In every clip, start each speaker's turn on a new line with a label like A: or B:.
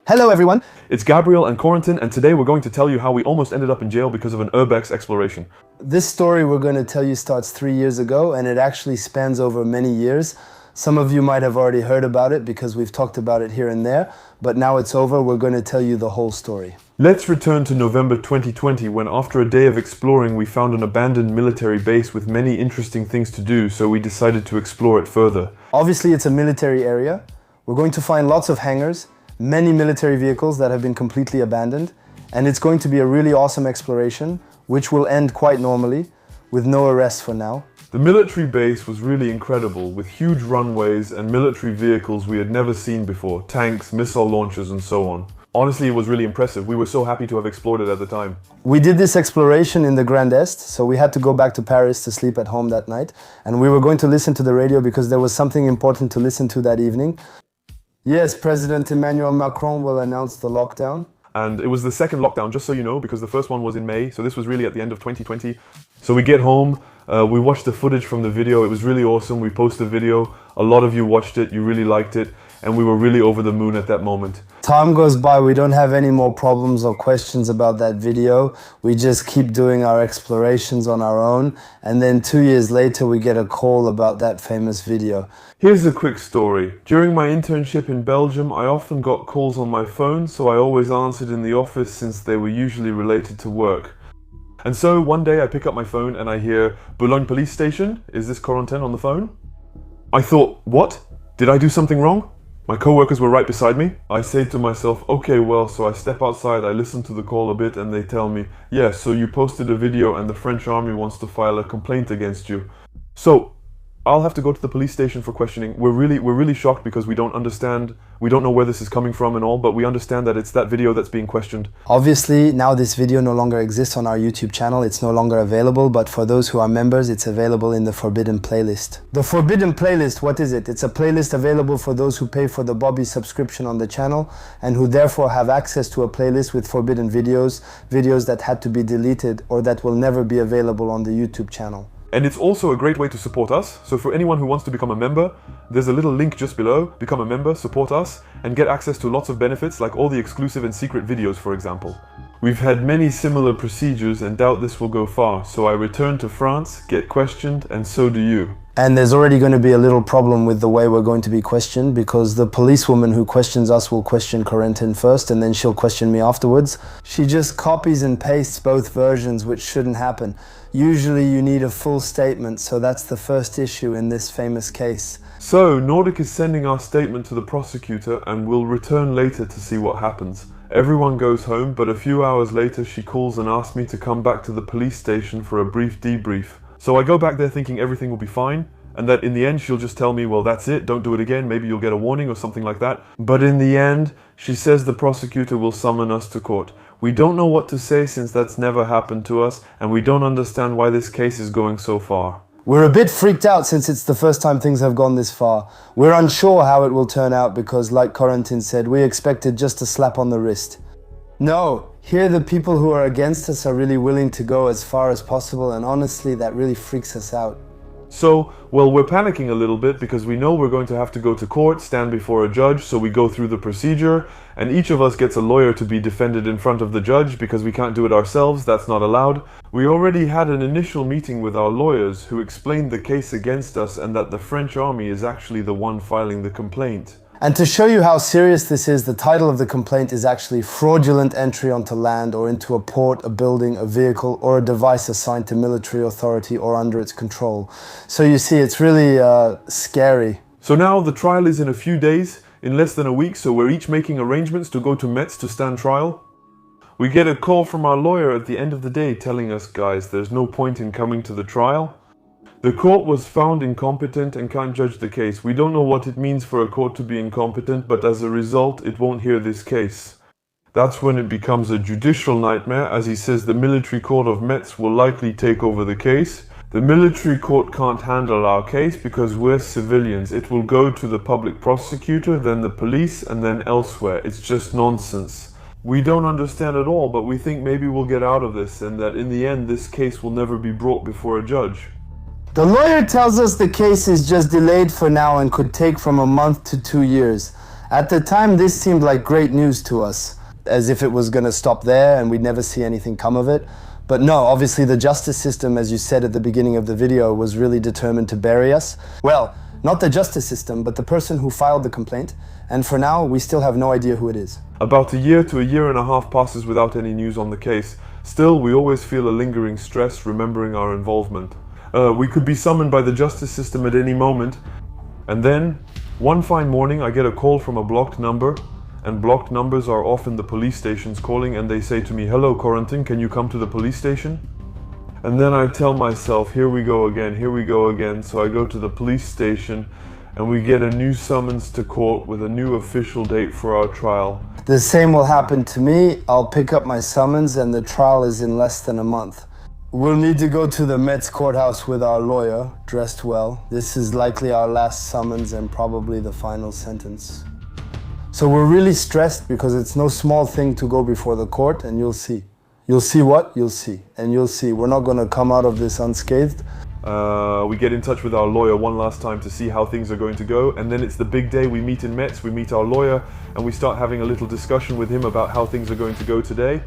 A: Hello everyone!
B: It's Gabriel and Corentin, and today we're going to tell you how we almost ended up in jail because of an Urbex exploration.
A: This story we're going to tell you starts 3 years ago, and it actually spans over many years. Some of you might have already heard about it because we've talked about it here and there, but now it's over, we're going to tell you the whole story.
B: Let's return to November 2020 when after a day of exploring we found an abandoned military base with many interesting things to do, so we decided to explore it further.
A: Obviously it's a military area. We're going to find lots of hangars, many military vehicles that have been completely abandoned, and it's going to be a really awesome exploration, which will end quite normally, with no arrests for now.
B: The military base was really incredible, with huge runways and military vehicles we had never seen before, tanks, missile launchers and so on. Honestly, it was really impressive. We were so happy to have explored it at the time.
A: We did this exploration in the Grand Est, so we had to go back to Paris to sleep at home that night, and we were going to listen to the radio because there was something important to listen to that evening. Yes, President Emmanuel Macron will announce the lockdown.
B: And it was the second lockdown, just so you know, because the first one was in May, so this was really at the end of 2020. So we get home, we watched the footage from the video, it was really awesome, we posted the video, a lot of you watched it, you really liked it, and we were really over the moon at that moment.
A: Time goes by, we don't have any more problems or questions about that video. We just keep doing our explorations on our own, and then 2 years later we get a call about that famous video.
B: Here's a quick story. During my internship in Belgium, I often got calls on my phone, so I always answered in the office since they were usually related to work. And so one day I pick up my phone and I hear, "Boulogne police station, is this Corentin on the phone?" I thought, what? Did I do something wrong? My co-workers were right beside me. I say to myself, okay, well, so I step outside, I listen to the call a bit, and they tell me, yeah, so you posted a video and the French army wants to file a complaint against you. So I'll have to go to the police station for questioning. We're really shocked because we don't understand, we don't know where this is coming from and all, but we understand that it's that video that's being questioned.
A: Obviously, now this video no longer exists on our YouTube channel, it's no longer available, but for those who are members, it's available in the Forbidden playlist. The Forbidden playlist, what is it? It's a playlist available for those who pay for the Bobby subscription on the channel, and who therefore have access to a playlist with forbidden videos, videos that had to be deleted or that will never be available on the YouTube channel.
B: And it's also a great way to support us. So for anyone who wants to become a member, there's a little link just below. Become a member, support us, and get access to lots of benefits like all the exclusive and secret videos, for example. We've had many similar procedures and doubt this will go far. So I return to France, get questioned, and so do you.
A: And there's already going to be a little problem with the way we're going to be questioned, because the policewoman who questions us will question Corentin first and then she'll question me afterwards. She just copies and pastes both versions, which shouldn't happen. Usually you need a full statement, so that's the first issue in this famous case.
B: So Nordic is sending our statement to the prosecutor and we'll return later to see what happens. Everyone goes home, but a few hours later she calls and asks me to come back to the police station for a brief debrief. So I go back there thinking everything will be fine, and that in the end she'll just tell me, well, that's it, don't do it again, maybe you'll get a warning or something like that. But in the end, she says the prosecutor will summon us to court. We don't know what to say since that's never happened to us, and we don't understand why this case is going so far.
A: We're a bit freaked out since it's the first time things have gone this far. We're unsure how it will turn out because, like Corentin said, we expected just a slap on the wrist. No, here the people who are against us are really willing to go as far as possible, and honestly that really freaks us out.
B: So, well, we're panicking a little bit because we know we're going to have to go to court, stand before a judge, so we go through the procedure, and each of us gets a lawyer to be defended in front of the judge because we can't do it ourselves, that's not allowed. We already had an initial meeting with our lawyers who explained the case against us and that the French army is actually the one filing the complaint.
A: And to show you how serious this is, the title of the complaint is actually fraudulent entry onto land or into a port, a building, a vehicle, or a device assigned to military authority or under its control. So you see, it's really scary.
B: So now the trial is in a few days, in less than a week, so we're each making arrangements to go to Metz to stand trial. We get a call from our lawyer at the end of the day telling us, guys, there's no point in coming to the trial. The court was found incompetent and can't judge the case. We don't know what it means for a court to be incompetent, but as a result, it won't hear this case. That's when it becomes a judicial nightmare, as he says the military court of Metz will likely take over the case. The military court can't handle our case because we're civilians. It will go to the public prosecutor, then the police, and then elsewhere. It's just nonsense. We don't understand at all, but we think maybe we'll get out of this and that in the end this case will never be brought before a judge.
A: The lawyer tells us the case is just delayed for now and could take from a month to 2 years. At the time, this seemed like great news to us, as if it was going to stop there and we'd never see anything come of it. But no, obviously the justice system, as you said at the beginning of the video, was really determined to bury us. Well, not the justice system, but the person who filed the complaint. And for now, we still have no idea who it is.
B: About a year to a year and a half passes without any news on the case. Still, we always feel a lingering stress remembering our involvement. We could be summoned by the justice system at any moment. And then, one fine morning, I get a call from a blocked number. And blocked numbers are often the police stations calling, and they say to me, "Hello, Corentin, can you come to the police station?" And then I tell myself, here we go again, here we go again. So I go to the police station and we get a new summons to court with a new official date for our trial.
A: The same will happen to me. I'll pick up my summons and the trial is in less than a month. We'll need to go to the Metz courthouse with our lawyer, dressed well. This is likely our last summons and probably the final sentence. So we're really stressed because it's no small thing to go before the court, and you'll see. You'll see what? You'll see. And you'll see. We're not going to come out of this unscathed.
B: We get in touch with our lawyer one last time to see how things are going to go, and then it's the big day. We meet in Metz, we meet our lawyer, and we start having a little discussion with him about how things are going to go today.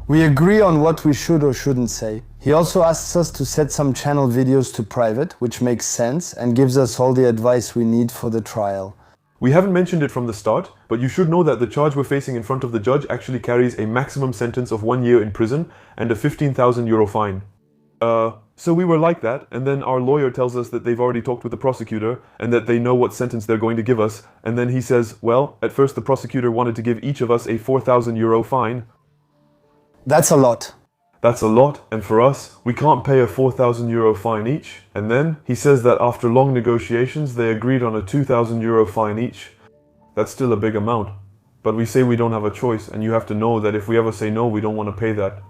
A: We agree on what we should or shouldn't say. He also asks us to set some channel videos to private, which makes sense, and gives us all the advice we need for the trial.
B: We haven't mentioned it from the start, but you should know that the charge we're facing in front of the judge actually carries a maximum sentence of 1 year in prison and a 15,000 euro fine. So we were like that, and then our lawyer tells us that they've already talked with the prosecutor and that they know what sentence they're going to give us, and then he says, well, at first the prosecutor wanted to give each of us a 4,000 euro fine.
A: That's a lot.
B: That's a lot, and for us, we can't pay a 4,000 euro fine each. And then he says that after long negotiations, they agreed on a 2,000 euro fine each. That's still a big amount. But we say we don't have a choice, and you have to know that if we ever say no, we don't want to pay that.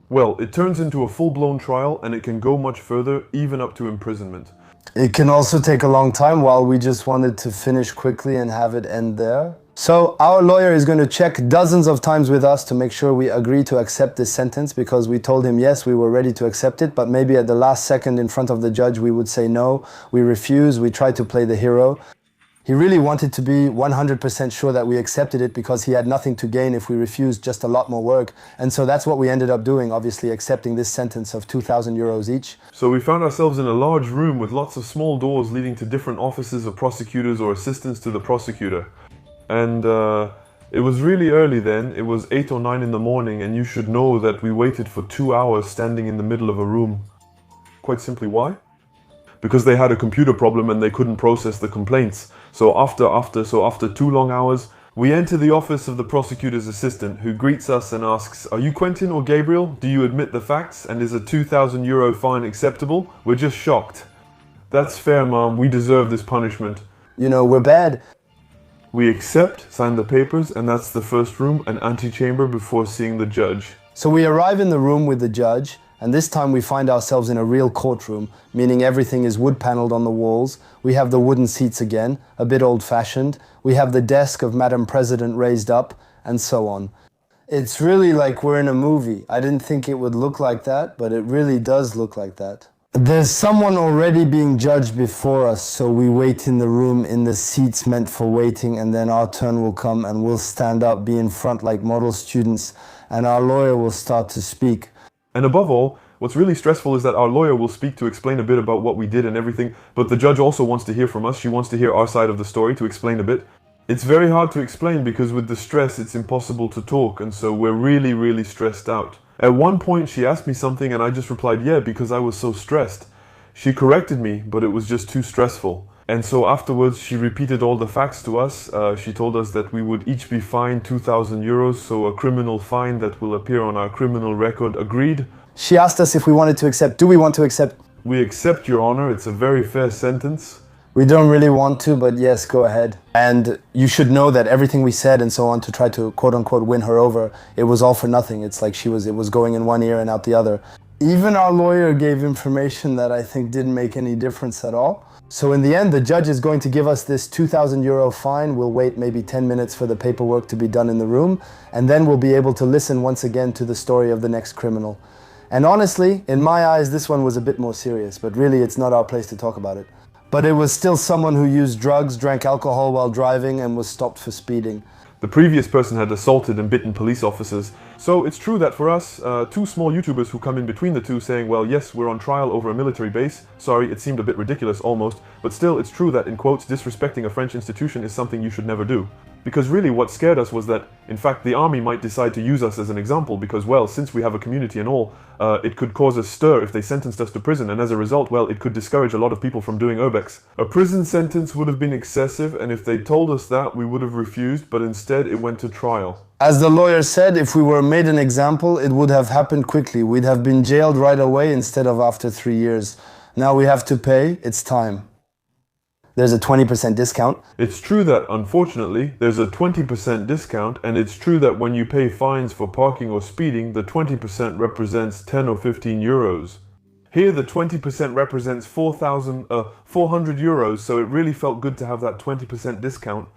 B: Well, it turns into a full-blown trial, and it can go much further, even up to imprisonment.
A: It can also take a long time, while we just wanted to finish quickly and have it end there. So our lawyer is going to check dozens of times with us to make sure we agree to accept this sentence, because we told him yes, we were ready to accept it, but maybe at the last second in front of the judge we would say no, we refuse, we try to play the hero. He really wanted to be 100% sure that we accepted it because he had nothing to gain if we refused, just a lot more work. And so that's what we ended up doing, obviously accepting this sentence of 2,000 euros each.
B: So we found ourselves in a large room with lots of small doors leading to different offices of prosecutors or assistants to the prosecutor. And it was really early then. It was 8 or 9 in the morning, and you should know that we waited for 2 hours standing in the middle of a room. Quite simply, why? Because they had a computer problem and they couldn't process the complaints. So after 2 long hours, we enter the office of the prosecutor's assistant, who greets us and asks, "Are you Quentin or Gabriel? Do you admit the facts? And is a 2,000 euro fine acceptable?" We're just shocked. "That's fair, ma'am. We deserve this punishment."
A: You know, we're bad.
B: We accept, sign the papers, and that's the first room, an antechamber before seeing the judge.
A: So we arrive in the room with the judge, and this time we find ourselves in a real courtroom, meaning everything is wood-paneled on the walls. We have the wooden seats again, a bit old-fashioned. We have the desk of Madam President raised up, and so on. It's really like we're in a movie. I didn't think it would look like that, but it really does look like that. There's someone already being judged before us, so we wait in the room in the seats meant for waiting, and then our turn will come and we'll stand up, be in front like model students, and our lawyer will start to speak.
B: And above all, what's really stressful is that our lawyer will speak to explain a bit about what we did and everything, but the judge also wants to hear from us. She wants to hear our side of the story, to explain a bit. It's very hard to explain because with the stress it's impossible to talk, and so we're really stressed out. At one point she asked me something and I just replied yeah because I was so stressed. She corrected me, but it was just too stressful. And so afterwards she repeated all the facts to us. She told us that we would each be fined 2,000 euros, so a criminal fine that will appear on our criminal record. Agreed.
A: She asked us if we wanted to accept. Do we want to accept?
B: We accept, Your Honor. It's a very fair sentence.
A: We don't really want to, but yes, go ahead. And you should know that everything we said and so on to try to quote-unquote win her over, it was all for nothing. It's like it was going in one ear and out the other. Even our lawyer gave information that I think didn't make any difference at all. So in the end, the judge is going to give us this 2,000 euro fine. We'll wait maybe 10 minutes for the paperwork to be done in the room, and then we'll be able to listen once again to the story of the next criminal. And honestly, in my eyes, this one was a bit more serious, but really it's not our place to talk about it. But it was still someone who used drugs, drank alcohol while driving, and was stopped for speeding.
B: The previous person had assaulted and bitten police officers. So it's true that for us, two small YouTubers who come in between the two saying, well, yes, we're on trial over a military base. Sorry, it seemed a bit ridiculous almost, but still it's true that, in quotes, disrespecting a French institution is something you should never do. Because really what scared us was that, in fact, the army might decide to use us as an example because, well, since we have a community and all, it could cause a stir if they sentenced us to prison, and as a result, well, it could discourage a lot of people from doing Urbex. A prison sentence would have been excessive, and if they told us that, we would have refused, but instead it went to trial.
A: As the lawyer said, if we were made an example, it would have happened quickly. We'd have been jailed right away instead of after 3 years. Now we have to pay, it's time. There's a 20% discount.
B: It's true that, unfortunately, there's a 20% discount, and it's true that when you pay fines for parking or speeding, the 20% represents 10 or 15 euros. Here, the 20% represents 400 euros, so it really felt good to have that 20% discount.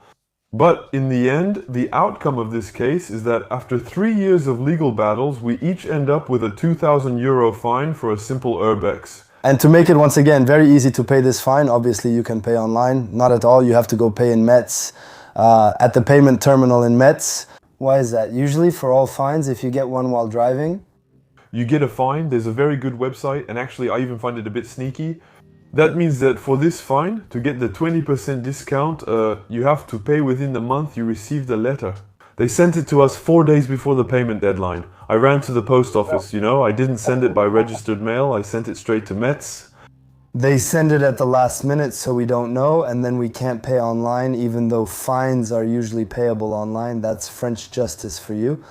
B: But in the end, the outcome of this case is that after 3 years of legal battles, we each end up with a 2,000 euro fine for a simple Urbex.
A: And to make it, once again, very easy to pay this fine, obviously you can pay online. Not at all, you have to go pay in Metz, at the payment terminal in Metz. Why is that? Usually for all fines, if you get one while driving,
B: you get a fine. There's a very good website, and actually I even find it a bit sneaky. That means that for this fine, to get the 20% discount, you have to pay within the month you received the letter. They sent it to us 4 days before the payment deadline. I ran to the post office, you know, I didn't send it by registered mail, I sent it straight to Metz.
A: They send it at the last minute, so we don't know, and then we can't pay online, even though fines are usually payable online. That's French justice for you.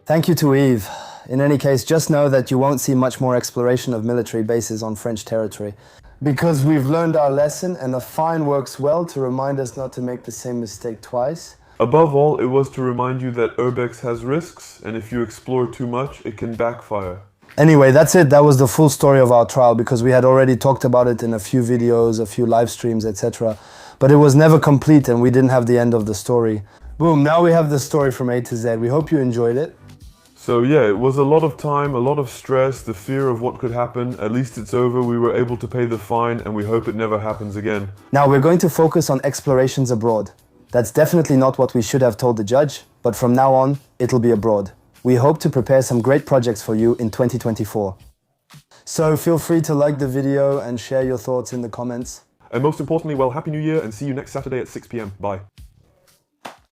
A: Thank you to Yves. In any case, just know that you won't see much more exploration of military bases on French territory. Because we've learned our lesson, and a fine works well to remind us not to make the same mistake twice.
B: Above all, it was to remind you that Urbex has risks, and if you explore too much, it can backfire.
A: Anyway, that's it. That was the full story of our trial, because we had already talked about it in a few videos, a few live streams, etc. But it was never complete, and we didn't have the end of the story. Boom, now we have the story from A to Z. We hope you enjoyed it.
B: So yeah, it was a lot of time, a lot of stress, the fear of what could happen. At least it's over, we were able to pay the fine, and we hope it never happens again.
A: Now we're going to focus on explorations abroad. That's definitely not what we should have told the judge, but from now on, it'll be abroad. We hope to prepare some great projects for you in 2024. So feel free to like the video and share your thoughts in the comments.
B: And most importantly, well, Happy New Year, and see you next Saturday at 6 p.m. Bye.